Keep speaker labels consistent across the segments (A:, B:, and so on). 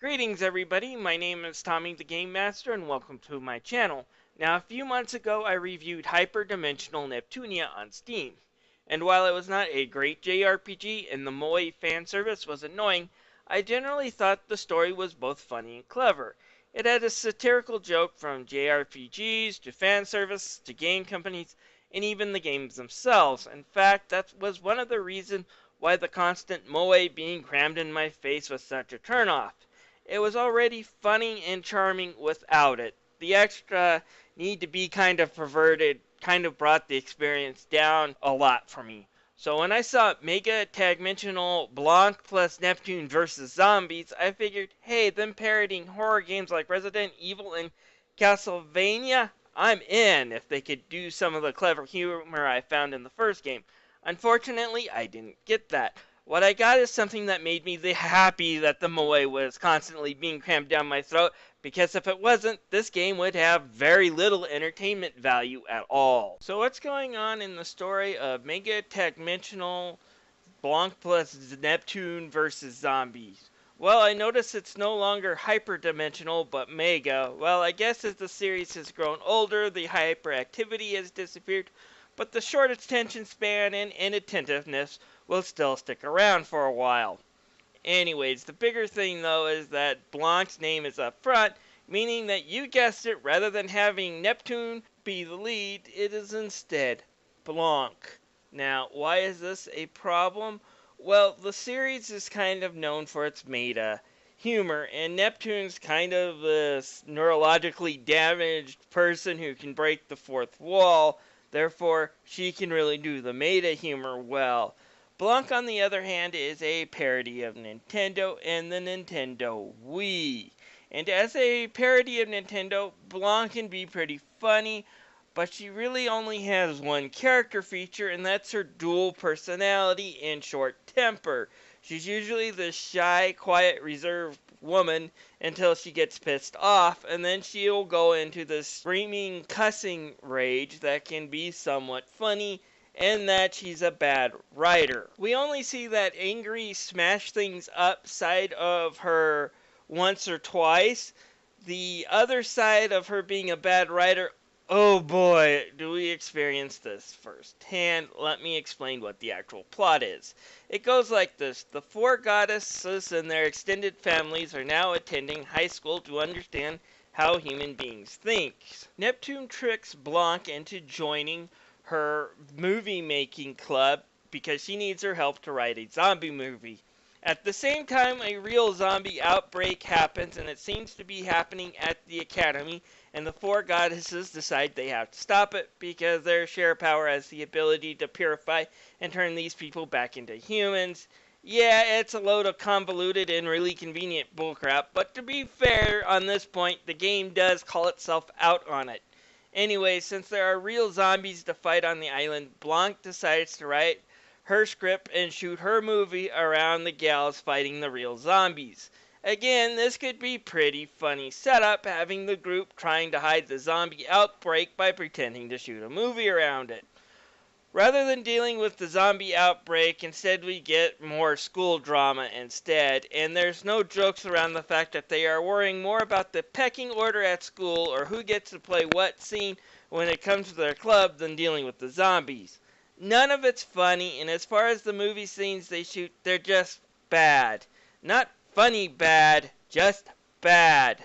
A: Greetings everybody, my name is Tommy the Game Master and welcome to my channel. Now a few months ago I reviewed Hyperdimensional Neptunia on Steam. And while it was not a great JRPG and the moe fan service was annoying, I generally thought the story was both funny and clever. It had a satirical joke from JRPGs to fan service to game companies and even the games themselves. In fact, that was one of the reasons why the constant moe being crammed in my face was such a turnoff. It was already funny and charming without it. The extra need to be kind of perverted kind of brought the experience down a lot for me. So when I saw Megatagmensional Blanc plus Neptune versus Zombies, I figured, hey, them parodying horror games like Resident Evil and Castlevania, I'm in if they could do some of the clever humor I found in the first game. Unfortunately, I didn't get that. What I got is something that made me happy that the moe was constantly being crammed down my throat, because if it wasn't, this game would have very little entertainment value at all. So what's going on in the story of Megatagmensional Blanc plus Neptune versus Zombies? Well, I notice it's no longer hyperdimensional, but mega. Well, I guess as the series has grown older, the hyperactivity has disappeared, but the short attention span and inattentiveness will still stick around for a while. Anyways, the bigger thing though is that Blanc's name is up front, meaning that you guessed it, rather than having Neptune be the lead, it is instead Blanc. Now, why is this a problem? Well, the series is kind of known for its meta humor, and Neptune's kind of this neurologically damaged person who can break the fourth wall. Therefore, she can really do the meta humor well. Blanc, on the other hand, is a parody of Nintendo and the Nintendo Wii. And as a parody of Nintendo, Blanc can be pretty funny, but she really only has one character feature, and that's her dual personality and short temper. She's usually the shy, quiet, reserved woman until she gets pissed off, and then she'll go into this screaming, cussing rage that can be somewhat funny, and that she's a bad writer. We only see that angry, smash things up side of her once or twice. The other side of her being a bad writer, oh boy, do we experience this firsthand. Let me explain what the actual plot is. It goes like this. The four goddesses and their extended families are now attending high school to understand how human beings think. Neptune tricks Blanc into joining her movie-making club because she needs her help to write a zombie movie. At the same time, a real zombie outbreak happens, and it seems to be happening at the academy, and the four goddesses decide they have to stop it because their share power has the ability to purify and turn these people back into humans. Yeah, it's a load of convoluted and really convenient bullcrap, but to be fair on this point, the game does call itself out on it. Anyway, since there are real zombies to fight on the island, Blanc decides to write her script and shoot her movie around the gals fighting the real zombies. Again, this could be pretty funny setup, having the group trying to hide the zombie outbreak by pretending to shoot a movie around it. Rather than dealing with the zombie outbreak, instead we get more school drama instead, and there's no jokes around the fact that they are worrying more about the pecking order at school or who gets to play what scene when it comes to their club than dealing with the zombies. None of it's funny, and as far as the movie scenes they shoot, they're just bad. Not funny bad, just bad.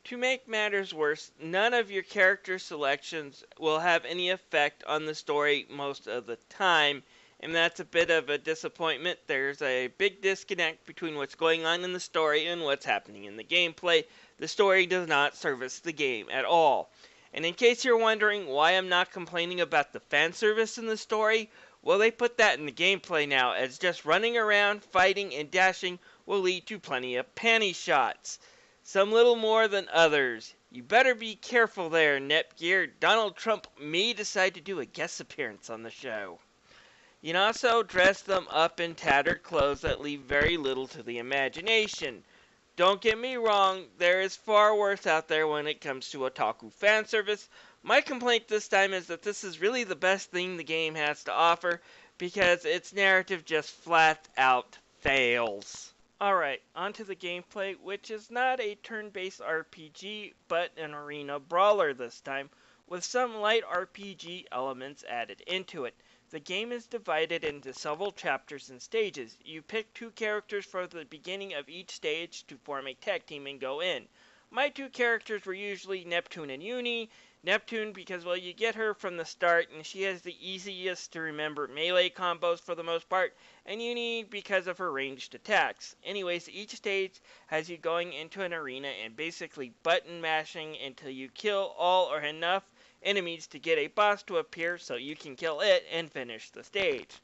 A: To make matters worse, none of your character selections will have any effect on the story most of the time, and that's a bit of a disappointment. There's a big disconnect between what's going on in the story and what's happening in the gameplay. The story does not service the game at all. And in case you're wondering why I'm not complaining about the fan service in the story, well, they put that in the gameplay now, as just running around, fighting, and dashing will lead to plenty of panty shots. Some little more than others. You better be careful there, Netgear. Donald Trump may decide to do a guest appearance on the show. You can also dress them up in tattered clothes that leave very little to the imagination. Don't get me wrong, there is far worse out there when it comes to otaku fan service. My complaint this time is that this is really the best thing the game has to offer, because its narrative just flat out fails. Alright, onto the gameplay, which is not a turn-based RPG, but an arena brawler this time, with some light RPG elements added into it. The game is divided into several chapters and stages. You pick two characters for the beginning of each stage to form a tag team and go in. My two characters were usually Neptune and Uni. Neptune because, well, you get her from the start and she has the easiest to remember melee combos for the most part, and Uni because of her ranged attacks. Anyways, each stage has you going into an arena and basically button mashing until you kill all or enough enemies to get a boss to appear so you can kill it and finish the stage.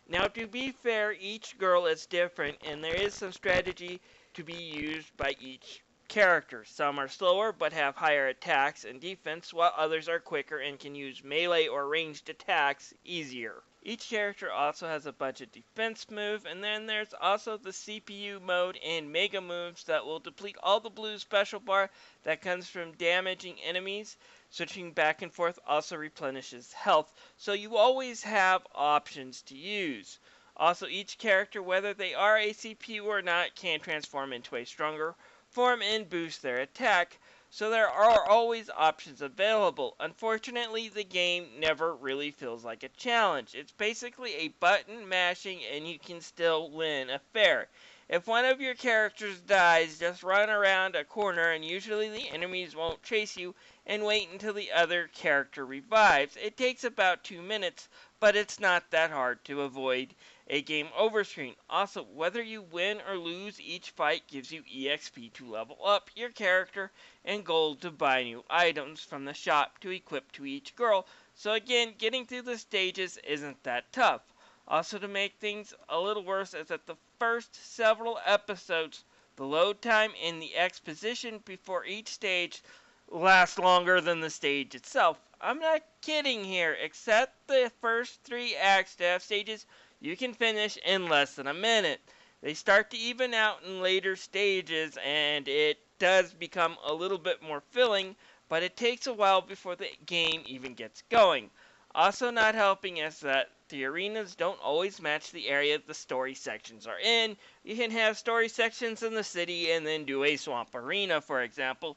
A: Now, to be fair, each girl is different and there is some strategy to be used by each character. Some are slower but have higher attacks and defense, while others are quicker and can use melee or ranged attacks easier. Each character also has a bunch of defense moves, and then there's also the CPU mode and mega moves that will deplete all the blue special bar that comes from damaging enemies. Switching back and forth also replenishes health, so you always have options to use. Also, each character, whether they are a CPU or not, can transform into a stronger form and boost their attack, so there are always options available. Unfortunately, the game never really feels like a challenge. It's basically a button mashing and you can still win a fair. If one of your characters dies, just run around a corner and usually the enemies won't chase you and wait until the other character revives. It takes about 2 minutes, but it's not that hard to avoid a game over screen. Also, whether you win or lose, each fight gives you EXP to level up your character and gold to buy new items from the shop to equip to each girl. So again, getting through the stages isn't that tough. Also, to make things a little worse is that the first several episodes, the load time and the exposition before each stage last longer than the stage itself. I'm not kidding here, except the first 3 staff stages you can finish in less than a minute. They start to even out in later stages and it does become a little bit more filling, but it takes a while before the game even gets going. Also not helping is that the arenas don't always match the area the story sections are in. You can have story sections in the city and then do a swamp arena, for example,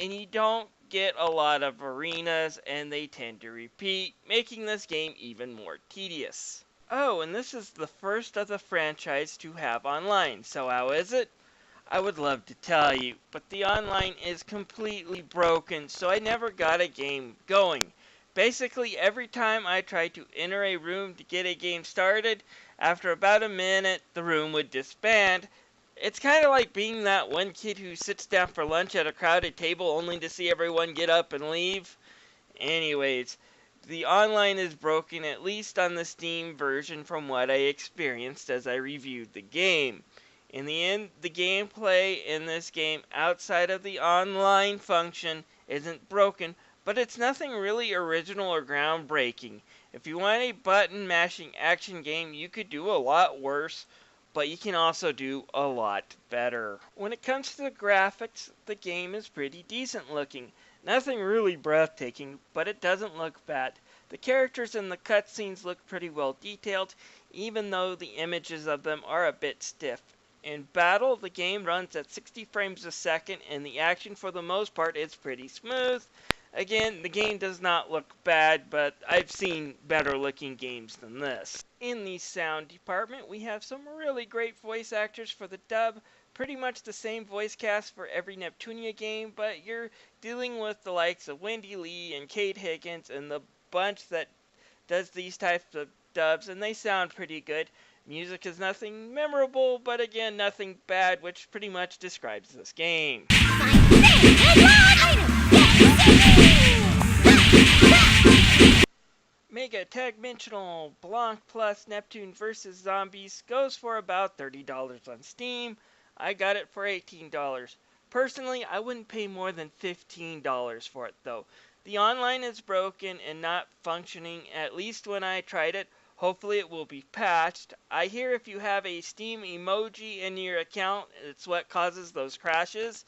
A: and you don't get a lot of arenas and they tend to repeat, making this game even more tedious. Oh, and this is the first of the franchise to have online, so how is it? I would love to tell you, but the online is completely broken, so I never got a game going. Basically, every time I tried to enter a room to get a game started, after about a minute, the room would disband. It's kind of like being that one kid who sits down for lunch at a crowded table only to see everyone get up and leave. Anyways, the online is broken, at least on the Steam version from what I experienced as I reviewed the game. In the end, the gameplay in this game outside of the online function isn't broken, but it's nothing really original or groundbreaking. If you want a button mashing action game, you could do a lot worse, but you can also do a lot better. When it comes to the graphics, the game is pretty decent looking. Nothing really breathtaking, but it doesn't look bad. The characters in the cutscenes look pretty well detailed, even though the images of them are a bit stiff. In battle, the game runs at 60 frames a second, and the action for the most part is pretty smooth. Again, the game does not look bad, but I've seen better looking games than this. In the sound department, we have some really great voice actors for the dub. Pretty much the same voice cast for every Neptunia game, but you're dealing with the likes of Wendy Lee and Kate Higgins and the bunch that does these types of dubs, and they sound pretty good. Music is nothing memorable, but again, nothing bad, which pretty much describes this game. Megatagmensional Blanc plus Neptune vs. Zombies goes for about $30 on Steam. I got it for $18. Personally, I wouldn't pay more than $15 for it though. The online is broken and not functioning, at least when I tried it. Hopefully it will be patched. I hear if you have a Steam emoji in your account, it's what causes those crashes.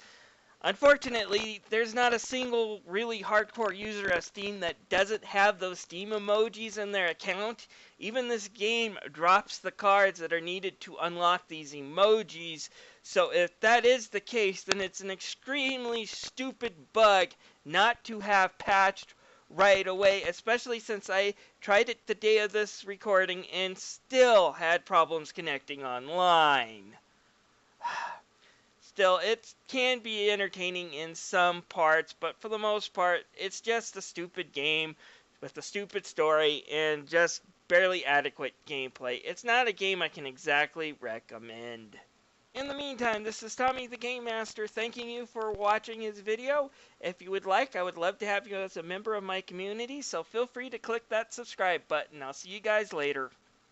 A: Unfortunately, there's not a single really hardcore user of Steam that doesn't have those Steam emojis in their account. Even this game drops the cards that are needed to unlock these emojis. So if that is the case, then it's an extremely stupid bug not to have patched right away, especially since I tried it the day of this recording and still had problems connecting online. Still, it can be entertaining in some parts, but for the most part, it's just a stupid game with a stupid story and just barely adequate gameplay. It's not a game I can exactly recommend. In the meantime, this is Tommy the Game Master thanking you for watching his video. If you would like, I would love to have you as a member of my community, so feel free to click that subscribe button. I'll see you guys later.